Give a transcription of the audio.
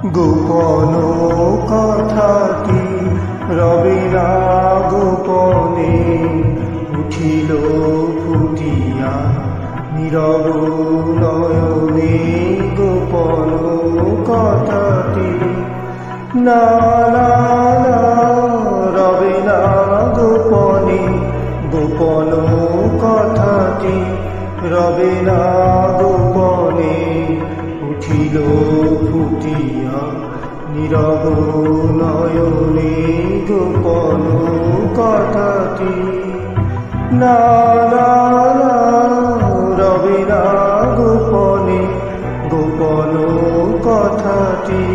গোপন কথাটি রবে না গোপনে, উঠিল ফুটিয়া নীরব নয়নে। গোপন কথাটি না না না রবে না গোপনে, গোপন কথাটি রবে না গোপনে, উঠিল ফুটিয়া নীরব নয়নে। গোপন কথাটি না না না রবে না গোপনে, গোপন কথাটি।